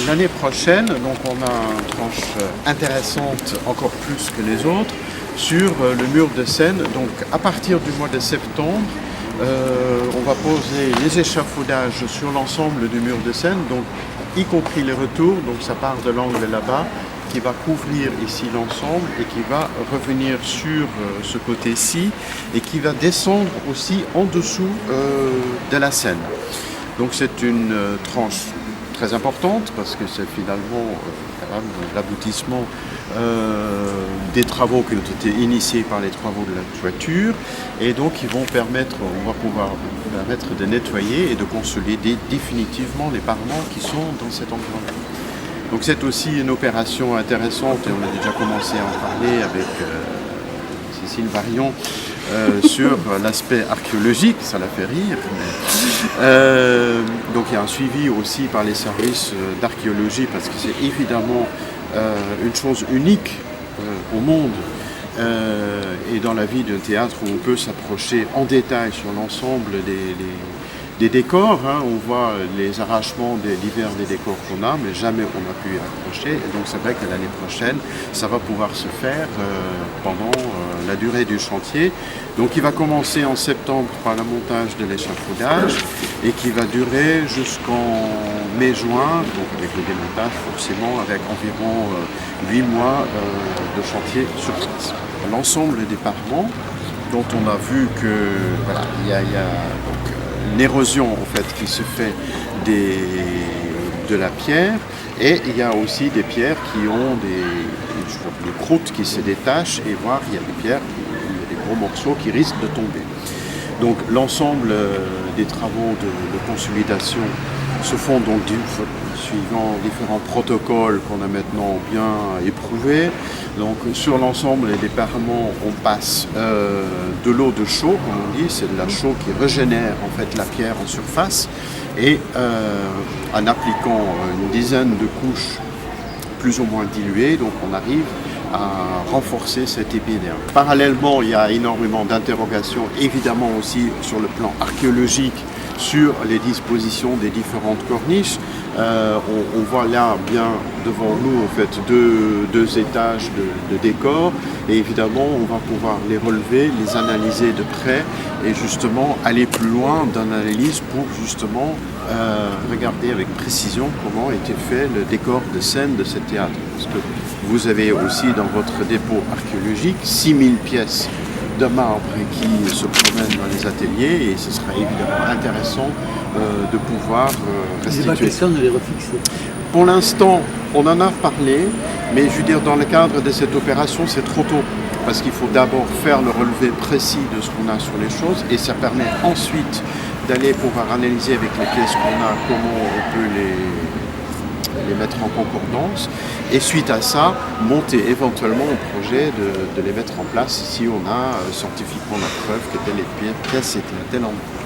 l'année prochaine, donc on a une tranche intéressante encore plus que les autres sur le mur de scène. Donc à partir du mois de septembre, on va poser les échafaudages sur l'ensemble du mur de scène, donc y compris les retours. Donc ça part de l'angle là-bas, qui va couvrir ici l'ensemble et qui va revenir sur ce côté-ci et qui va descendre aussi en dessous de la scène. Donc c'est une tranche très importante parce que c'est finalement l'aboutissement des travaux qui ont été initiés par les travaux de la toiture, et donc on va pouvoir permettre de nettoyer et de consolider définitivement les parements qui sont dans cet endroit-là. Donc c'est aussi une opération intéressante et on a déjà commencé à en parler avec Cécile Varion sur l'aspect archéologique, ça la fait rire. Donc il y a un suivi aussi par les services d'archéologie parce que c'est évidemment une chose unique au monde et dans la vie d'un théâtre où on peut s'approcher en détail sur l'ensemble des décors. On voit les arrachements divers des décors qu'on a, mais jamais on a pu y accrocher. Et donc c'est vrai que l'année prochaine, ça va pouvoir se faire pendant la durée du chantier. Donc il va commencer en septembre par le montage de l'échafaudage et qui va durer jusqu'en mai-juin, donc avec le démontage forcément, avec environ 8 mois de chantier sur place. L'ensemble des parements dont on a vu que voilà, il y a donc, l'érosion en fait qui se fait de la pierre, et il y a aussi des pierres qui ont des croûtes qui se détachent, et voire il y a des pierres, il y a des gros morceaux qui risquent de tomber. Donc l'ensemble des travaux de consolidation se font donc suivant différents protocoles qu'on a maintenant bien éprouvés. Donc sur l'ensemble des parements, on passe de l'eau de chaux, comme on dit, c'est de la chaux qui régénère en fait la pierre en surface, et en appliquant une dizaine de couches plus ou moins diluées, donc on arrive à renforcer cet épiderme. Parallèlement, il y a énormément d'interrogations, évidemment aussi sur le plan archéologique, sur les dispositions des différentes corniches. On voit là bien devant nous en fait deux étages de décors, et évidemment on va pouvoir les relever, les analyser de près et justement aller plus loin dans l'analyse pour justement regarder avec précision comment était fait le décor de scène de ce théâtre. Parce que vous avez aussi dans votre dépôt archéologique 6000 pièces de marbre qui se promènent dans les ateliers, et ce sera évidemment intéressant de pouvoir restituer. Il n'est pas question de les refixer. Pour l'instant, on en a parlé, mais je veux dire, dans le cadre de cette opération, c'est trop tôt, parce qu'il faut d'abord faire le relevé précis de ce qu'on a sur les choses, et ça permet ensuite d'aller pouvoir analyser avec les pièces qu'on a comment on peut les mettre en concordance, et suite à ça, monter éventuellement un projet de les mettre en place si on a scientifiquement la preuve que telle pièce est à tel endroit.